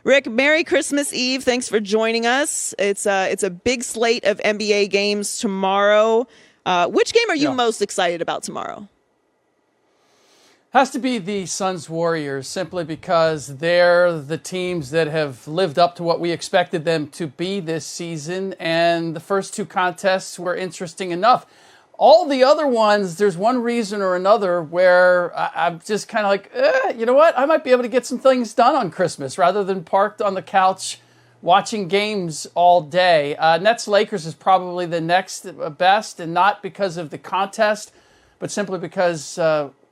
Rick, Merry Christmas Eve. Thanks for joining us. It's a big slate of NBA games tomorrow. Which game are you most excited about tomorrow? Has to be the Suns Warriors, simply because they're the teams that have lived up to what we expected them to be this season, and the first two contests were interesting enough. All the other ones, there's one reason or another where I'm just kind of like, you know what? I might be able to get some things done on Christmas rather than parked on the couch watching games all day. Nets-Lakers is probably the next best, and not because of the contest, but simply because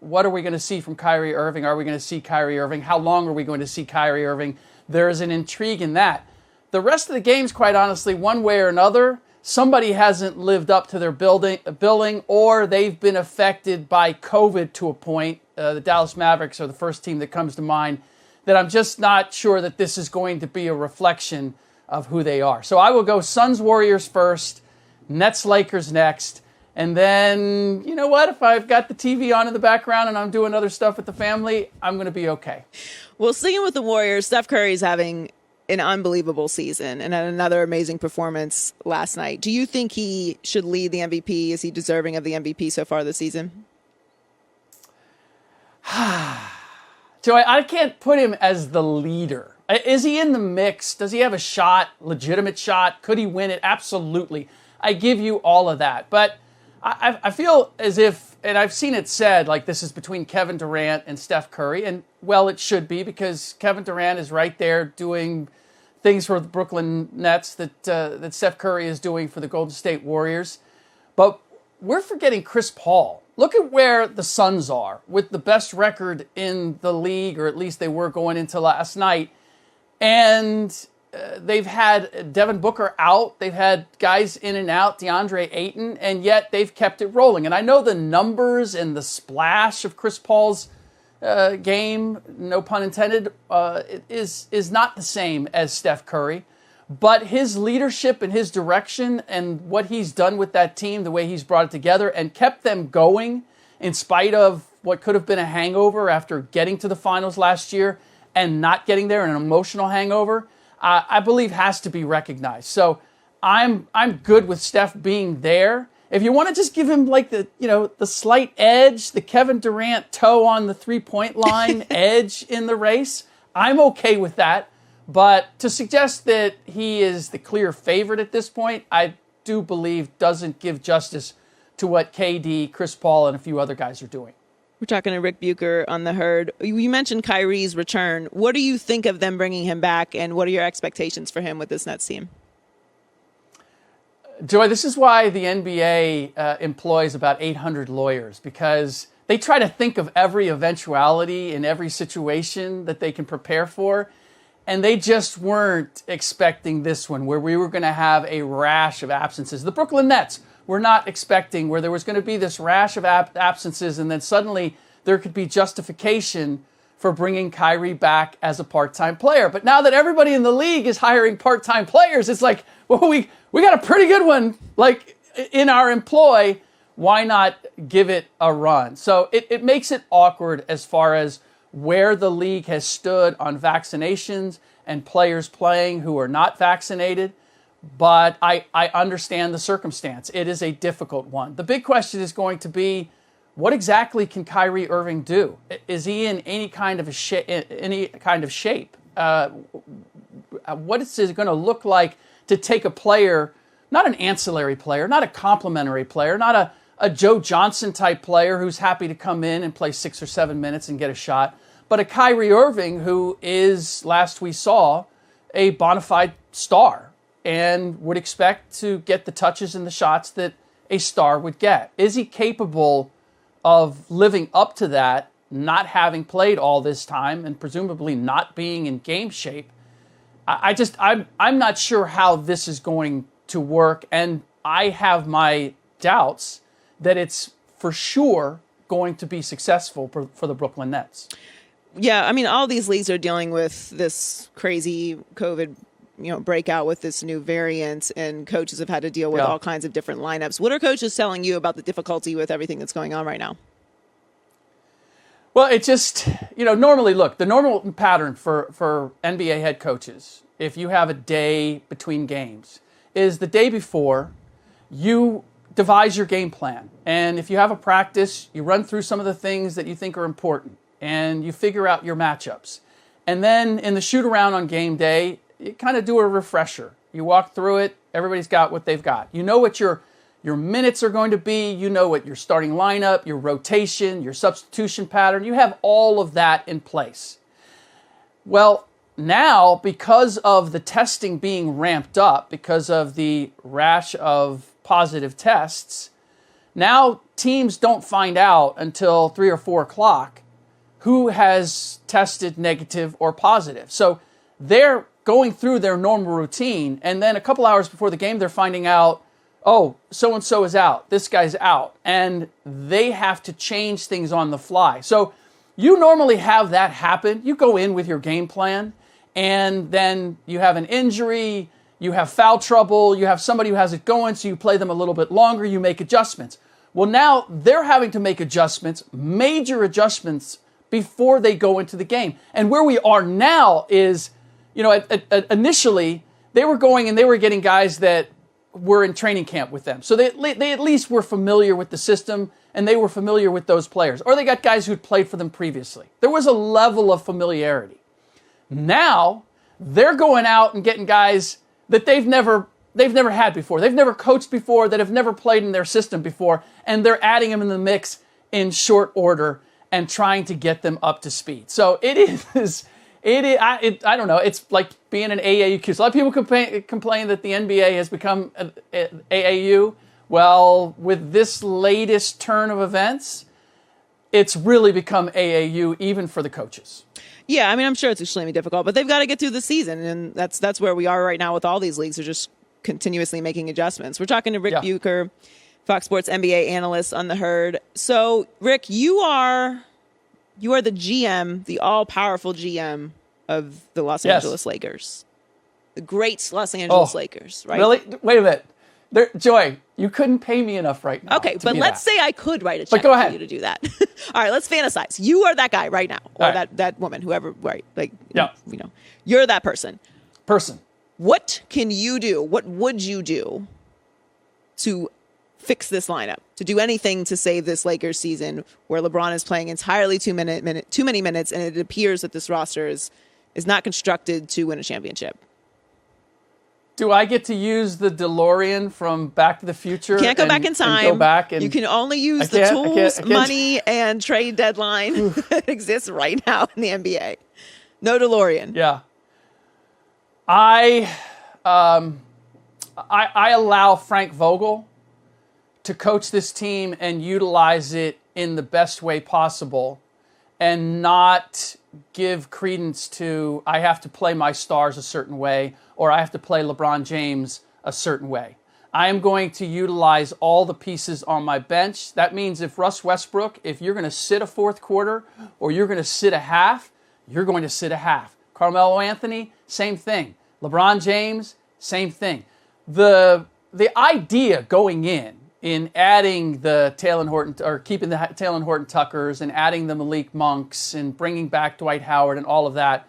what are we going to see from Kyrie Irving? Are we going to see Kyrie Irving? How long are we going to see Kyrie Irving? There is an intrigue in that. The rest of the games, quite honestly, one way or another, somebody hasn't lived up to their billing, or they've been affected by COVID to a point. The Dallas Mavericks are the first team that comes to mind, that I'm just not sure that this is going to be a reflection of who they are. So I will go Suns Warriors first, Nets Lakers next, and then, you know what, if I've got the TV on in the background and I'm doing other stuff with the family, I'm going to be okay. Well, sticking with the Warriors, Steph Curry's having an unbelievable season and had another amazing performance last night. Do you think he should lead the MVP? Is he deserving of the MVP so far this season? Joey, I can't put him as the leader. Is he in the mix? Does he have a shot, legitimate shot? Could he win it? Absolutely. I give you all of that. But I feel as if, and I've seen it said, like this is between Kevin Durant and Steph Curry. And, well, it should be, because Kevin Durant is right there doing things for the Brooklyn Nets that Steph Curry is doing for the Golden State Warriors. But we're forgetting Chris Paul. Look at where the Suns are with the best record in the league, or at least they were going into last night. And they've had Devin Booker out. They've had guys in and out, DeAndre Ayton, and yet they've kept it rolling. And I know the numbers and the splash of Chris Paul's game, no pun intended, is not the same as Steph Curry. But his leadership and his direction and what he's done with that team, the way he's brought it together and kept them going in spite of what could have been a hangover after getting to the finals last year and not getting there, an emotional hangover, I believe has to be recognized. So I'm good with Steph being there. If you want to just give him like the slight edge, the Kevin Durant toe on the 3-point line edge in the race, I'm okay with that. But to suggest that he is the clear favorite at this point, I do believe doesn't give justice to what KD, Chris Paul, and a few other guys are doing. We're talking to Ric Bucher on The Herd. You mentioned Kyrie's return. What do you think of them bringing him back, and what are your expectations for him with this Nets team? Joy, this is why the NBA employs about 800 lawyers, because they try to think of every eventuality in every situation that they can prepare for. And they just weren't expecting this one, where we were going to have a rash of absences. The Brooklyn Nets were not expecting where there was going to be this rash of absences, and then suddenly there could be justification for bringing Kyrie back as a part-time player. But now that everybody in the league is hiring part-time players, it's like, well, we got a pretty good one like in our employ. Why not give it a run? So it makes it awkward as far as where the league has stood on vaccinations and players playing who are not vaccinated. But I understand the circumstance. It is a difficult one. The big question is going to be, what exactly can Kyrie Irving do? Is he in any kind of shape? What is it going to look like to take a player, not an ancillary player, not a complimentary player, not a Joe Johnson type player who's happy to come in and play 6 or 7 minutes and get a shot, but a Kyrie Irving who is, last we saw, a bona fide star and would expect to get the touches and the shots that a star would get. Is he capable of living up to that, not having played all this time and presumably not being in game shape? I'm not sure how this is going to work, and I have my doubts that it's for sure going to be successful for the Brooklyn Nets. Yeah, I mean, all these leagues are dealing with this crazy COVID breakout with this new variant, and coaches have had to deal with all kinds of different lineups. What are coaches telling you about the difficulty with everything that's going on right now? Well, it just, normally, look, the normal pattern for NBA head coaches, if you have a day between games, is the day before you devise your game plan. And if you have a practice, you run through some of the things that you think are important and you figure out your matchups. And then in the shoot around on game day, you kind of do a refresher. You walk through it. Everybody's got what they've got. You know what your minutes are going to be. You know what your starting lineup, your rotation, your substitution pattern. You have all of that in place. Well, now, because of the testing being ramped up, because of the rash of positive tests, now teams don't find out until 3 or 4 o'clock who has tested negative or positive. So they're going through their normal routine, and then a couple hours before the game, they're finding out, oh, so-and-so is out, this guy's out, and they have to change things on the fly. So you normally have that happen. You go in with your game plan, and then you have an injury, you have foul trouble, you have somebody who has it going, so you play them a little bit longer, you make adjustments. Well, now they're having to make adjustments, major adjustments, before they go into the game. And where we are now is, initially, they were going and they were getting guys that were in training camp with them. So they at least were familiar with the system and they were familiar with those players. Or they got guys who'd played for them previously. There was a level of familiarity. Now, they're going out and getting guys that they've never had before. They've never coached before, that have never played in their system before, and they're adding them in the mix in short order and trying to get them up to speed. So it is, I don't know, it's like being an AAU. So a lot of people complain that the NBA has become an AAU. Well, with this latest turn of events, it's really become AAU even for the coaches. Yeah, I mean, I'm sure it's extremely difficult, but they've got to get through the season, and that's where we are right now with all these leagues. Are just continuously making adjustments. We're talking to Ric Bucher, Fox Sports NBA analyst on the Herd. So, Rick, you are the GM, the all-powerful GM of the Los Angeles Lakers. The great Los Angeles Lakers, right? Really? Wait a minute. Joy, you couldn't pay me enough right now. Okay, but let's say I could write a check for you to do that. All right, let's fantasize. You are that guy right now, or that woman, whoever, right? You're that person. What can you do? What would you do to fix this lineup, to do anything to save this Lakers season where LeBron is playing entirely too many minutes, and it appears that this roster is not constructed to win a championship? Do I get to use the DeLorean from Back to the Future? You can't go back in time. Go back and you can only use the tools, money, and trade deadline that exists right now in the NBA. No DeLorean. Yeah. I allow Frank Vogel to coach this team and utilize it in the best way possible and not give credence to, I have to play my stars a certain way or I have to play LeBron James a certain way. I am going to utilize all the pieces on my bench. That means if Russ Westbrook, if you're going to sit a fourth quarter or you're going to sit a half, you're going to sit a half. Carmelo Anthony, same thing. LeBron James, same thing. The idea going in adding the Taylor Horton, or keeping the Taylor Horton Tuckers and adding the Malik Monks and bringing back Dwight Howard and all of that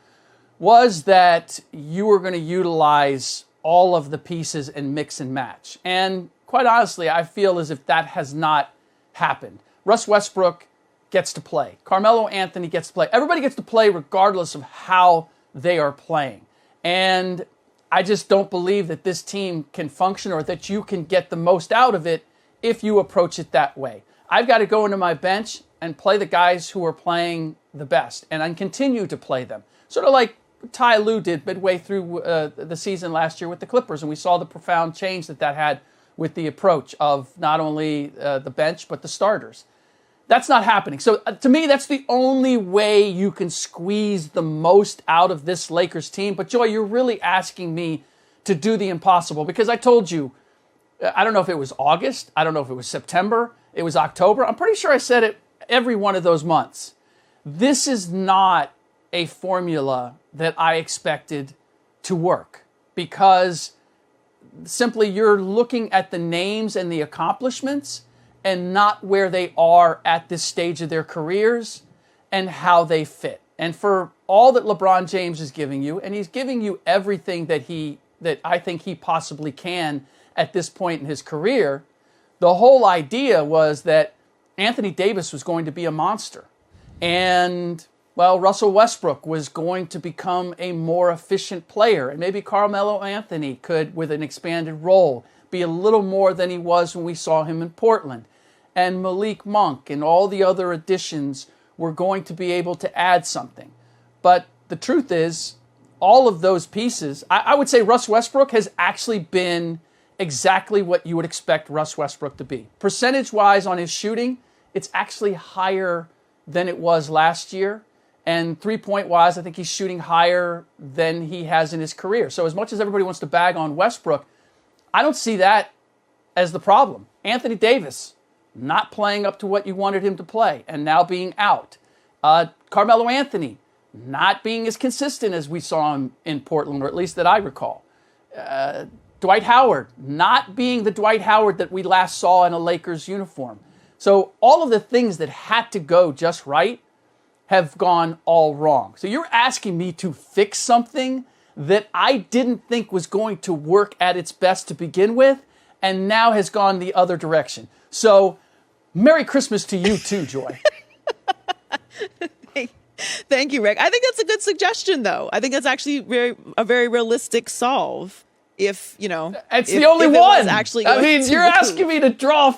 was that you were going to utilize all of the pieces and mix and match. And quite honestly, I feel as if that has not happened. Russ Westbrook gets to play. Carmelo Anthony gets to play. Everybody gets to play regardless of how they are playing. And I just don't believe that this team can function or that you can get the most out of it if you approach it that way. I've got to go into my bench and play the guys who are playing the best and I continue to play them. Sort of like Ty Lue did midway through the season last year with the Clippers, and we saw the profound change that had with the approach of not only the bench but the starters. That's not happening. So to me, that's the only way you can squeeze the most out of this Lakers team. But Joy, you're really asking me to do the impossible because I told you, I don't know if it was August, I don't know if it was September, it was October. I'm pretty sure I said it every one of those months. This is not a formula that I expected to work because simply you're looking at the names and the accomplishments and not where they are at this stage of their careers. and how they fit. And for all that LeBron James is giving you, and he's giving you everything that I think he possibly can at this point in his career, the whole idea was that Anthony Davis was going to be a monster. And, well, Russell Westbrook was going to become a more efficient player. And maybe Carmelo Anthony could, with an expanded role, be a little more than he was when we saw him in Portland. And Malik Monk and all the other additions were going to be able to add something. But the truth is, all of those pieces, I would say Russ Westbrook has actually been exactly what you would expect Russ Westbrook to be. Percentage-wise on his shooting, it's actually higher than it was last year. And three-point-wise, I think he's shooting higher than he has in his career. So as much as everybody wants to bag on Westbrook, I don't see that as the problem. Anthony Davis, not playing up to what you wanted him to play and now being out. Carmelo Anthony, not being as consistent as we saw him in Portland, or at least that I recall. Dwight Howard, not being the Dwight Howard that we last saw in a Lakers uniform. So all of the things that had to go just right have gone all wrong. So you're asking me to fix something that I didn't think was going to work at its best to begin with, and now has gone the other direction. So Merry Christmas to you too, Joy. Thank you, Rick. I think that's a good suggestion, though. I think that's actually a very realistic solve. If, it's the only one. Actually, I mean, you're asking me to draw.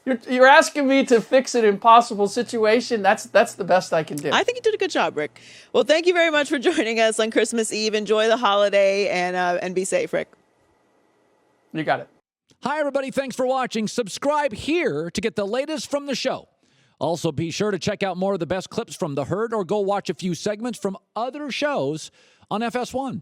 You're asking me to fix an impossible situation. That's the best I can do. I think you did a good job, Rick. Well, thank you very much for joining us on Christmas Eve. Enjoy the holiday and be safe, Rick. You got it. Hi, everybody. Thanks for watching. Subscribe here to get the latest from the show. Also, be sure to check out more of the best clips from The Herd or go watch a few segments from other shows on FS1.